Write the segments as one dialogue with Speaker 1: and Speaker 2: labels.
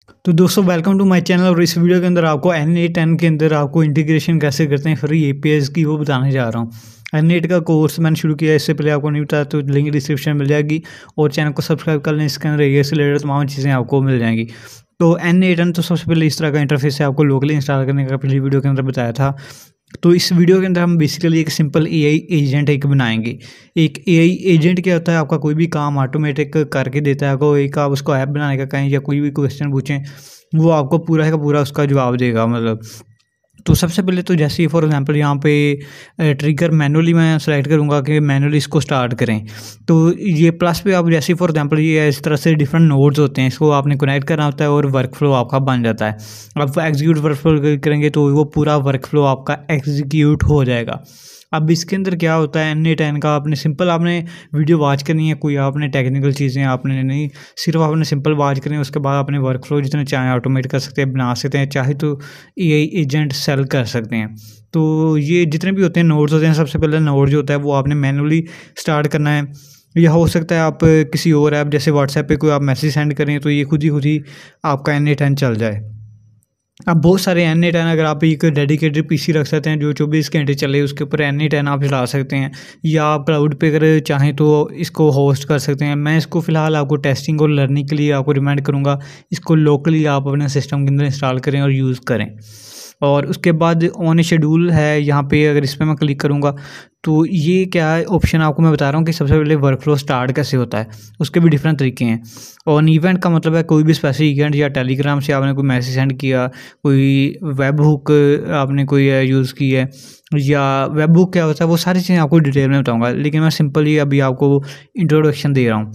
Speaker 1: तो दोस्तों welcome to my channel. और इस वीडियो के अंदर आपको N8N के अंदर आपको इंटीग्रेशन कैसे करते हैं फ्री एपीआईज़ की वो बताने जा रहा हूँ। N8 का कोर्स मैंने शुरू किया, इससे पहले आपको नहीं बताया तो लिंक डिस्क्रिप्शन में मिल जाएगी और चैनल को सब्सक्राइब कर लें। इसके अंदर ये से रिलेटेड तमाम चीज़ें आपको मिल जाएंगी। तो N8N तो सबसे पहले इस तरह का इंटरफेस है, आपको लोकली इंस्टॉल करने का पिछली वीडियो के अंदर बताया था। तो इस वीडियो के अंदर हम बेसिकली एक सिंपल एआई एजेंट एक बनाएंगे। एक एआई एजेंट क्या होता है, आपका कोई भी काम ऑटोमेटिक करके देता है। आपको एक आप उसको ऐप बनाने का कहें या कोई भी क्वेश्चन पूछें, वो आपको पूरा का पूरा उसका जवाब देगा। मतलब तो सबसे पहले तो जैसे फॉर एग्जांपल यहाँ पे ट्रिगर मैनुअली मैं सेलेक्ट करूँगा कि मैनुअली इसको स्टार्ट करें। तो ये प्लस पे आप जैसे फॉर एग्जांपल ये इस तरह से डिफरेंट नोड्स होते हैं, इसको आपने कनेक्ट करना होता है और वर्क फ्लो आपका बन जाता है। आप एग्जीक्यूट वर्क फ्लो करेंगे तो वो पूरा वर्क फ्लो आपका एग्जीक्यूट हो जाएगा। अब इसके अंदर क्या होता है, N8N का आपने वीडियो वॉच करनी है, कोई आपने टेक्निकल चीज़ें आपने नहीं, सिर्फ आपने सिंपल वॉच करनी है। उसके बाद आपने वर्क फ्लो जितने चाहें ऑटोमेट कर सकते हैं, बना सकते हैं, चाहे तो एआई एजेंट सेल कर सकते हैं। तो ये जितने भी होते हैं नोड्स होते हैं, सबसे पहले नोड जो होता है वो आपने मैनुअली स्टार्ट करना है। या हो सकता है आप किसी और ऐप जैसे व्हाट्सएप पे कोई आप मैसेज सेंड करें तो ये खुद ही आपका N8N चल जाए। अब बहुत सारे N8N अगर आप एक डेडिकेटेड पीसी रख सकते हैं जो 24 घंटे चले, उसके ऊपर N8N आप चला सकते हैं। या आप क्लाउड पे अगर चाहें तो इसको होस्ट कर सकते हैं। मैं इसको फ़िलहाल आपको टेस्टिंग और लर्निंग के लिए आपको रिकमेंड करूँगा, इसको लोकली आप अपने सिस्टम के अंदर इंस्टॉल करें और यूज़ करें। और उसके बाद ऑन शेड्यूल है यहाँ पे, अगर इस पर मैं क्लिक करूँगा तो ये क्या है ऑप्शन आपको मैं बता रहा हूँ कि सबसे पहले वर्क फ्लो स्टार्ट कैसे होता है। उसके भी डिफरेंट तरीके हैं। ऑन इवेंट का मतलब है कोई भी स्पेसिफिक इवेंट, या टेलीग्राम से आपने कोई मैसेज सेंड किया, कोई वेब हुक आपने कोई यूज़ की है, या वेब हुक क्या होता है वो सारी चीज़ें आपको डिटेल में बताऊँगा, लेकिन मैं सिंपली अभी आपको इंट्रोडक्शन दे रहा हूँ।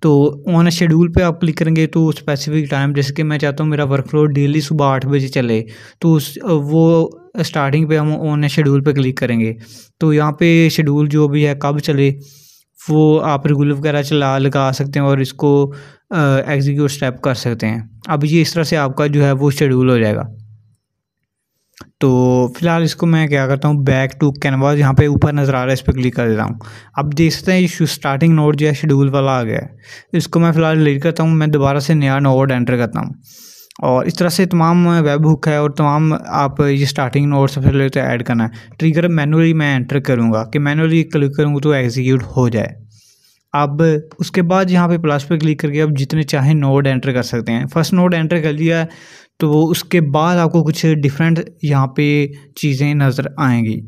Speaker 1: तो ऑन शेड्यूल पे आप क्लिक करेंगे तो स्पेसिफिक टाइम, जैसे कि मैं चाहता हूँ मेरा वर्क फ्लो डेली सुबह 8 बजे चले, तो वो स्टार्टिंग पे हम ऑन शेड्यूल पे क्लिक करेंगे। तो यहाँ पे शेड्यूल जो भी है कब चले वो आप रेगुलर वगैरह लगा सकते हैं और इसको एग्जीक्यूट स्टेप कर सकते हैं। अब ये इस तरह से आपका जो है वो शेड्यूल हो जाएगा। तो फिलहाल इसको मैं क्या करता हूँ, बैक टू कैनवास यहाँ पे ऊपर नज़र आ रहा है, इस पर क्लिक कर देता हूँ। अब देख सकते हैं ये स्टार्टिंग नोड जो है शेड्यूल वाला आ गया है। इसको मैं फिलहाल डिलीट करता हूँ, मैं दोबारा से नया नोड एंटर करता हूँ। और इस तरह से तमाम वेब हुक है और तमाम आप ये स्टार्टिंग नोड सबसे पहले तो ऐड करना है। ट्रिगर मैनुअली मैं एंटर करूँगा कि मैनुअली क्लिक करूँगा तो एग्जीक्यूट हो जाए। अब उसके बाद यहाँ पे प्लस पे क्लिक करके आप जितने चाहें नोड एंटर कर सकते हैं। फर्स्ट नोड एंटर कर लिया है तो उसके बाद आपको कुछ डिफरेंट यहाँ पे चीज़ें नज़र आएंगी।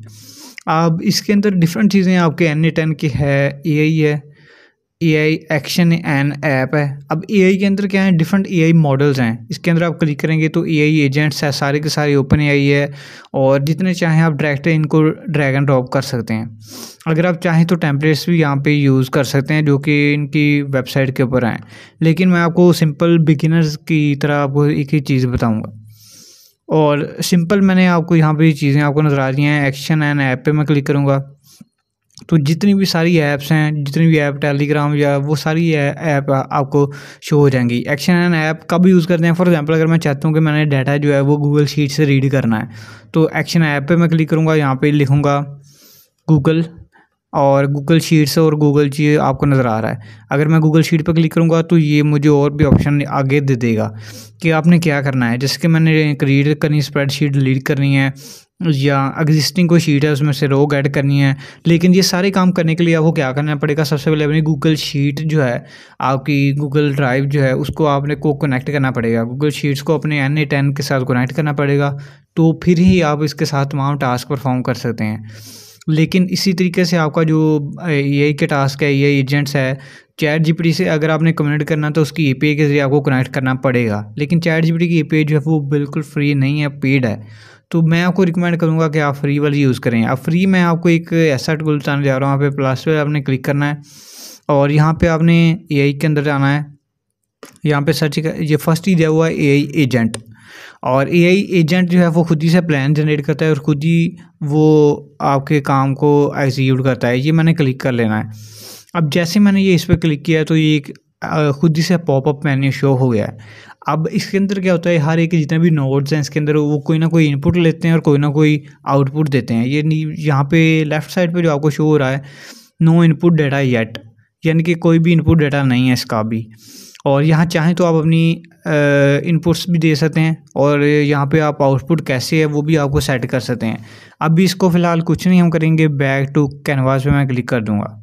Speaker 1: अब इसके अंदर डिफरेंट चीज़ें आपके N8N की है, एआई है, एआई एक्शन एंड ऐप है। अब एआई के अंदर क्या है, डिफरेंट एआई मॉडल्स हैं। इसके अंदर आप क्लिक करेंगे तो एआई एजेंट्स है, सारे के सारे ओपन एआई है और जितने चाहें आप डायरेक्ट इनको ड्रैग एंड ड्रॉप कर सकते हैं। अगर आप चाहें तो टेम्पलेट्स भी यहाँ पे यूज़ कर सकते हैं जो कि इनकी वेबसाइट के ऊपर हैं, लेकिन मैं आपको सिंपल बिगिनर्स की तरह आपको एक ही चीज़ बताऊँगा। और सिंपल मैंने आपको यहाँ पे चीज़ें आपको नज़र आ रही हैं। एक्शन एंड ऐप पे मैं क्लिक करूँगा तो जितनी भी सारी ऐप्स हैं, जितनी भी ऐप टेलीग्राम या वो सारी ऐप आपको शो हो जाएंगी। एक्शन एंड ऐप कब यूज़ करते हैं, फॉर एग्जांपल अगर मैं चाहता हूँ कि मैंने डाटा जो है वो गूगल शीट से रीड करना है तो एक्शन ऐप पे मैं क्लिक करूँगा, यहाँ पे लिखूँगा गूगल और गूगल शीट्स और गूगल जी आपको नज़र आ रहा है। अगर मैं गूगल शीट पर क्लिक करूँगा तो ये मुझे और भी ऑप्शन आगे दे देगा कि आपने क्या करना है। जैसे कि मैंने रीड करनी, स्प्रेडशीट डिलीट करनी है, या एग्जिस्टिंग कोई शीट है उसमें से रो ऐड करनी है। लेकिन ये सारे काम करने के लिए आपको क्या करना पड़ेगा, सबसे पहले अपनी गूगल शीट जो है, आपकी गूगल ड्राइव जो है उसको आपने को कनेक्ट करना पड़ेगा। गूगल शीट्स को अपने N8N के साथ कनेक्ट करना पड़ेगा, तो फिर ही आप इसके साथ तमाम टास्क परफॉर्म कर सकते हैं। लेकिन इसी तरीके से आपका जो एआई के टास्क है, एआई एजेंट्स है, चैट जीपीटी से अगर आपने कम्युनिकेट करना तो उसकी एपीआई के जरिए आपको कनेक्ट करना पड़ेगा। लेकिन चैट जीपीटी की एपीआई जो है वो बिल्कुल फ्री नहीं है, पेड है। तो मैं आपको रिकमेंड करूँगा कि आप फ्री वाली यूज़ करें। अब फ्री में आपको एक ऐसा टूल बताने जा रहा हूँ, यहाँ पे प्लस पे आपने क्लिक करना है और यहाँ पे आपने एआई के अंदर जाना है। यहाँ पे सर्च ये फर्स्ट ही दिया हुआ है एआई एजेंट, और एआई एजेंट जो है वो खुद ही से प्लान जनरेट करता है और खुद ही वो आपके काम को एग्जीक्यूट करता है। ये मैंने क्लिक कर लेना है। अब जैसे मैंने ये इस पर क्लिक किया तो ये एक खुद ही से पॉपअप मेन्यू शो हो गया है। अब इसके अंदर क्या होता है, हर एक जितने भी नोड्स हैं इसके अंदर वो कोई ना कोई इनपुट लेते हैं और कोई ना कोई आउटपुट देते हैं। ये यहाँ पे लेफ़्ट साइड पे जो आपको शो हो रहा है, नो इनपुट डाटा येट, यानी कि कोई भी इनपुट डाटा नहीं है इसका भी। और यहाँ चाहें तो आप अपनी इनपुट्स भी दे सकते हैं और यहाँ पे आप आउटपुट कैसे है वो भी आपको सेट कर सकते हैं। अभी इसको फ़िलहाल कुछ नहीं हम करेंगे, बैक टू कैनवास पे मैं क्लिक कर दूँगा।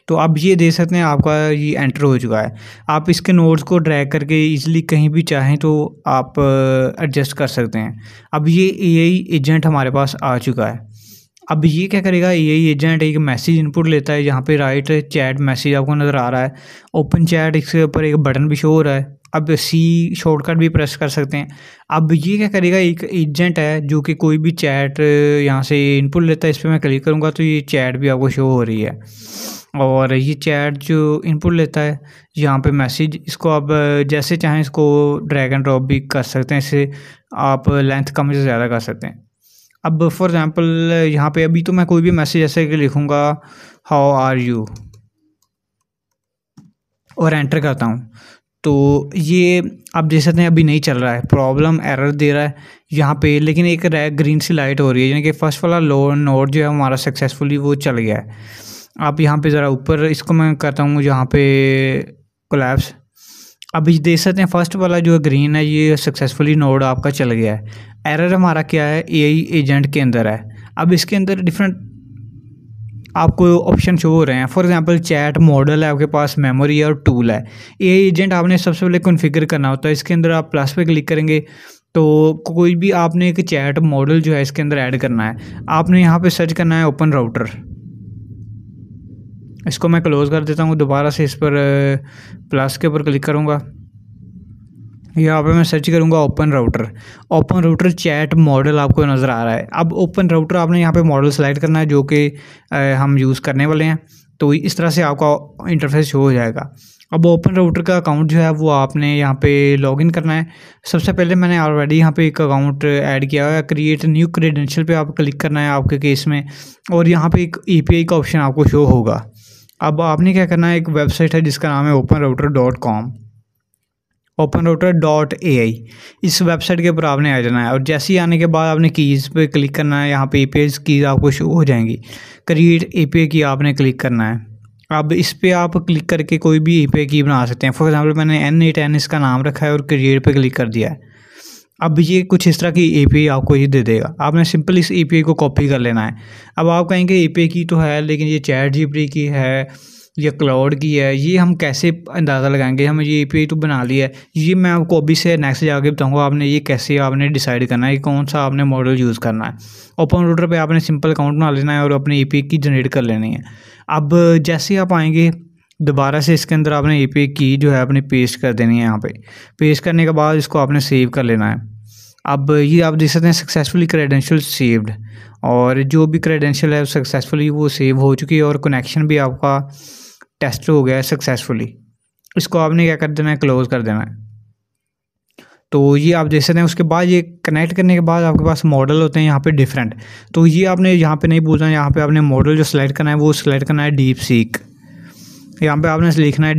Speaker 1: तो आप ये देख सकते हैं आपका ये एंटर हो चुका है। आप इसके नोड्स को ड्रैग करके इजीली कहीं भी चाहें तो आप एडजस्ट कर सकते हैं। अब ये एआई एजेंट हमारे पास आ चुका है। अब ये क्या करेगा, एआई एजेंट एक मैसेज इनपुट लेता है, यहाँ पे राइट चैट मैसेज आपको नज़र आ रहा है, ओपन चैट, इसके ऊपर एक बटन भी शो हो रहा है। अब सी शॉर्टकट भी प्रेस कर सकते हैं। अब ये क्या करेगा, एक एजेंट है जो कि कोई भी चैट यहाँ से इनपुट लेता है, इस पर मैं क्लिक करूँगा तो ये चैट भी आपको शो हो रही है। और ये चैट जो इनपुट लेता है यहाँ पे मैसेज, इसको आप जैसे चाहें इसको ड्रैग एंड ड्रॉप भी कर सकते हैं, इससे आप लेंथ कम से ज़्यादा कर सकते हैं। अब फॉर एग्ज़ाम्पल यहाँ पे अभी तो मैं कोई भी मैसेज ऐसे कि लिखूँगा हाउ आर यू और एंटर करता हूँ, तो ये आप देख सकते हैं अभी नहीं चल रहा है, प्रॉब्लम एरर दे रहा है यहाँ पे, लेकिन एक ग्रीन सी लाइट हो रही है, यानी कि फर्स्ट वाला नोड जो है हमारा सक्सेसफुली वो चल गया है। आप यहाँ पे ज़रा ऊपर इसको मैं करता हूँ यहाँ पे कोलैप्स। अभी देख सकते हैं फर्स्ट वाला जो ग्रीन है ये सक्सेसफुली नोड आपका चल गया है। एरर हमारा क्या है, एआई एजेंट के अंदर है। अब इसके अंदर डिफरेंट आपको ऑप्शन शो हो रहे हैं। फॉर एग्जांपल चैट मॉडल है आपके पास, मेमोरी है और टूल है। एआई एजेंट आपने सबसे पहले कॉन्फ़िगर करना होता है। इसके अंदर आप प्लस पे क्लिक करेंगे तो कोई भी आपने एक चैट मॉडल जो है इसके अंदर ऐड करना है। आपने यहाँ पे सर्च करना है ओपन राउटर। इसको मैं क्लोज़ कर देता हूँ, दोबारा से इस पर प्लस के ऊपर क्लिक करूँगा, यहाँ पे मैं सर्च करूँगा open router. Open router chat model आपको नज़र आ रहा है। अब ओपन राउटर आपने यहाँ पे मॉडल सेलेक्ट करना है जो कि हम यूज़ करने वाले हैं, तो इस तरह से आपका इंटरफेस शो हो जाएगा। अब ओपन राउटर का अकाउंट जो है वो आपने यहाँ पे लॉगिन करना है। सबसे पहले मैंने ऑलरेडी यहाँ पे एक अकाउंट ऐड किया हुआ है, क्रिएट न्यू क्रेडेंशियल पे आप क्लिक करना है आपके केस में, और यहाँ पे एक API का ऑप्शन आपको शो होगा। अब आपने क्या करना है, एक वेबसाइट है जिसका नाम है openrouter.com, openrouter.ai, इस वेबसाइट के ऊपर आपने आ जाना है। और जैसे ही आने के बाद आपने कीज़ पे क्लिक करना है, यहाँ पे API कीज़ आपको शो हो जाएंगी। क्रिएट API की आपने क्लिक करना है। अब इस पे आप क्लिक करके कोई भी API की बना सकते हैं। फॉर एग्जांपल मैंने N8N इसका नाम रखा है और क्रिएट पे क्लिक कर दिया है। अब ये कुछ इस तरह की API आपको ये दे देगा। आपने सिंपल इस API को कॉपी कर लेना है। अब आप कहेंगे API की तो है, लेकिन ये ChatGPT की है या क्लाउड की है, ये हम कैसे अंदाज़ा लगाएंगे, हमें ये API तो बना लिया है। ये मैं आपको अभी से नेक्स्ट जाके बताऊंगा आपने ये कैसे आपने डिसाइड करना है कि कौन सा आपने मॉडल यूज़ करना है। ओपन राउटर पे आपने सिंपल अकाउंट बना लेना है और अपनी API की जनरेट कर लेनी है। अब जैसे आप आएंगे दोबारा से इसके अंदर आपने API की जो है अपनी पेस्ट कर देनी है। यहाँ पे पेस्ट करने के बाद इसको आपने सेव कर लेना है। अब ये आप देख सकते हैं सक्सेसफुली क्रेडेंशियल सेव्ड, और जो भी क्रेडेंशियल है सक्सेसफुली वो सेव हो चुकी है और कनेक्शन भी आपका टेस्ट हो गया है सक्सेसफुली। इसको आपने क्या कर देना है, क्लोज कर देना है। तो ये आप देख सकते हैं। उसके बाद ये कनेक्ट करने के बाद आपके पास मॉडल होते हैं यहाँ पे डिफरेंट, तो ये आपने यहाँ पे नहीं भूलना, यहाँ पे आपने मॉडल जो सेलेक्ट करना है वो सिलेक्ट करना है डीप सीक। यहाँ पे आपने लिखना है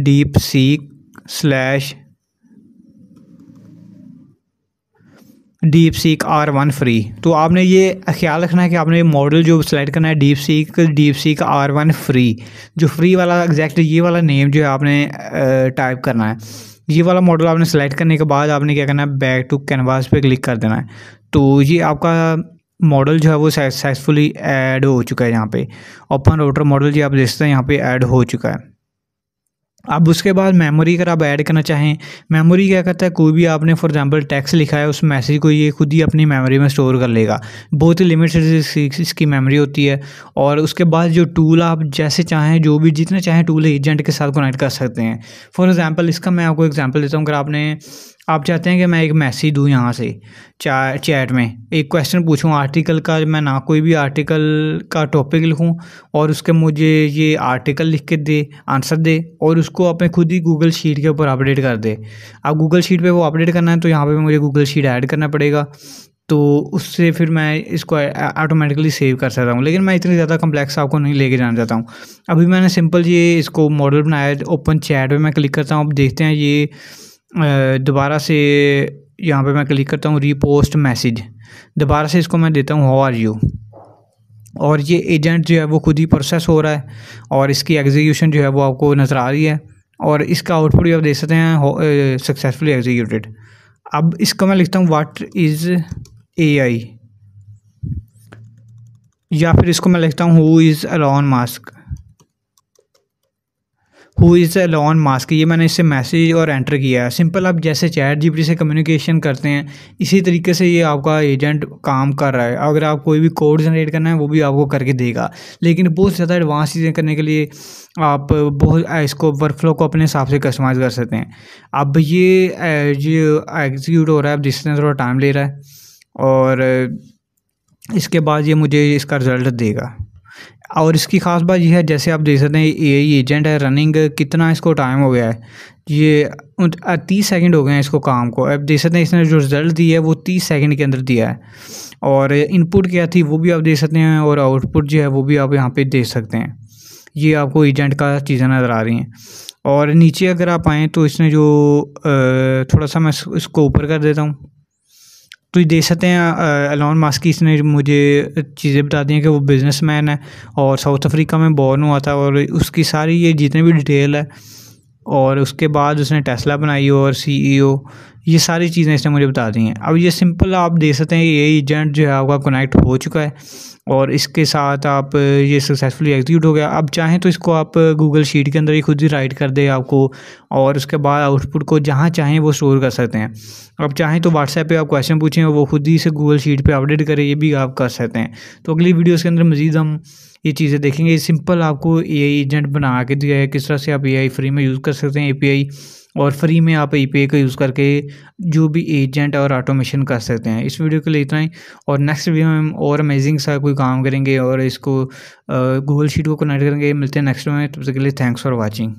Speaker 1: डीप सीक R1 फ्री। तो आपने ये ख्याल रखना है कि आपने मॉडल जो सेलेक्ट करना है डीप सीक R1 फ्री, जो फ्री वाला एग्जैक्ट ये वाला नेम जो है आपने टाइप करना है। ये वाला मॉडल आपने सेलेक्ट करने के बाद आपने क्या करना है, बैक टू कैनवास पे क्लिक कर देना है। तो ये आपका मॉडल जो है वो सक्सेसफुली ऐड हो चुका है। यहाँ पे ओपन राउटर मॉडल जी आप देख सकते हैं यहाँ पे ऐड हो चुका है। अब उसके बाद मेमोरी अगर आप ऐड करना चाहें, मेमोरी क्या करता है, कोई भी आपने फॉर एग्जांपल टेक्स्ट लिखा है उस मैसेज को ये खुद ही अपनी मेमोरी में स्टोर कर लेगा। बहुत ही लिमिटेड इसकी मेमोरी होती है। और उसके बाद जो टूल आप जैसे चाहें, जो भी जितने चाहें टूल एजेंट के साथ कनेक्ट कर सकते हैं। फॉर एग्जांपल इसका मैं आपको एग्जांपल देता हूँ। अगर आप चाहते हैं कि मैं एक मैसेज दूँ यहाँ से चैट में, एक क्वेश्चन पूछूँ आर्टिकल का, मैं ना कोई भी आर्टिकल का टॉपिक लिखूँ और उसके मुझे ये आर्टिकल लिख के दे, आंसर दे, और उसको अपने खुद ही गूगल शीट के ऊपर अपडेट कर दे। अब गूगल शीट पे वो अपडेट करना है तो यहाँ पे मुझे गूगल शीट ऐड करना पड़ेगा, तो उससे फिर मैं इसको ऑटोमेटिकली सेव कर सकता हूँ। लेकिन मैं इतनी ज़्यादा कम्प्लेक्स आपको नहीं लेके जाना चाहता हूँ। अभी मैंने सिंपल ये इसको मॉडल बनाया, ओपन चैट पे मैं क्लिक करता हूँ। अब देखते हैं ये दोबारा से यहाँ पे मैं क्लिक करता हूँ रीपोस्ट मैसेज, दोबारा से इसको मैं देता हूँ हाउ आर यू, और ये एजेंट जो है वो खुद ही प्रोसेस हो रहा है और इसकी एग्जीक्यूशन जो है वो आपको नज़र आ रही है। और इसका आउटपुट भी आप देख सकते हैं सक्सेसफुली एग्जीक्यूटेड। अब इसका मैं लिखता हूँ व्हाट इज़ AI, या फिर इसको मैं लिखता हूँ who is Elon Musk. Who is Elon Musk, ये मैंने इससे मैसेज और एंटर किया है। सिंपल आप जैसे चैट जीपीटी से कम्युनिकेशन करते हैं इसी तरीके से ये आपका एजेंट काम कर रहा है। अगर आप कोई भी कोड जनरेट करना है वो भी आपको करके देगा, लेकिन बहुत ज़्यादा एडवांस चीज़ें करने के लिए आप बहुत इसको वर्कफ्लो को अपने हिसाब से कस्टमाइज़ कर सकते हैं। अब ये एग्जीक्यूट हो रहा है, अब जिसने थोड़ा टाइम ले रहा है, और इसके बाद ये मुझे इसका रिज़ल्ट देगा। और इसकी ख़ास बात यह है, जैसे आप देख सकते हैं AI एजेंट है रनिंग, कितना इसको टाइम हो गया है, ये 30 सेकंड हो गए हैं इसको काम को। अब देख सकते हैं इसने जो रिज़ल्ट दिया है वो 30 सेकंड के अंदर दिया है, और इनपुट क्या थी वो भी आप देख सकते हैं, और आउटपुट जो है वो भी आप यहाँ पे देख सकते हैं। ये आपको एजेंट का चीज़ें नज़र आ रही हैं। और नीचे अगर आप आएँ तो इसने जो थोड़ा सा मैं इसको ऊपर कर देता हूँ, तो ये देख सकते हैं एलॉन मस्क की इसने मुझे चीज़ें बता दी हैं कि वो बिजनेसमैन है और साउथ अफ्रीका में बॉर्न हुआ था, और उसकी सारी ये जितने भी डिटेल है, और उसके बाद उसने टेस्ला बनाई और CEO, ये सारी चीज़ें इसने मुझे बता दी हैं। अब ये सिंपल आप देख सकते हैं ये एजेंट जो है आपका कनेक्ट हो चुका है, और इसके साथ आप ये सक्सेसफुली एग्जीक्यूट हो गया। अब चाहें तो इसको आप गूगल शीट के अंदर ही खुद ही राइट कर दे आपको, और उसके बाद आउटपुट को जहाँ चाहें वो स्टोर कर सकते हैं। अब चाहें तो व्हाट्सएप पे आप क्वेश्चन पूछें और वो खुद ही से गूगल शीट पे अपडेट करें, ये भी आप कर सकते हैं। तो अगली वीडियोस के अंदर मज़ीद हम ये चीज़ें देखेंगे। सिंपल आपको AI एजेंट बना के दिया है, किस तरह से आप AI फ्री में यूज़ कर सकते हैं API, और फ्री में आप API का यूज़ करके जो भी एजेंट और ऑटोमेशन कर सकते हैं। इस वीडियो के लिए इतना ही, और नेक्स्ट वीडियो में हम और अमेजिंग सा कोई काम करेंगे और इसको गूगल शीट को कनेक्ट करेंगे। मिलते हैं नेक्स्ट में, तब तक के लिए थैंक्स फॉर वॉचिंग।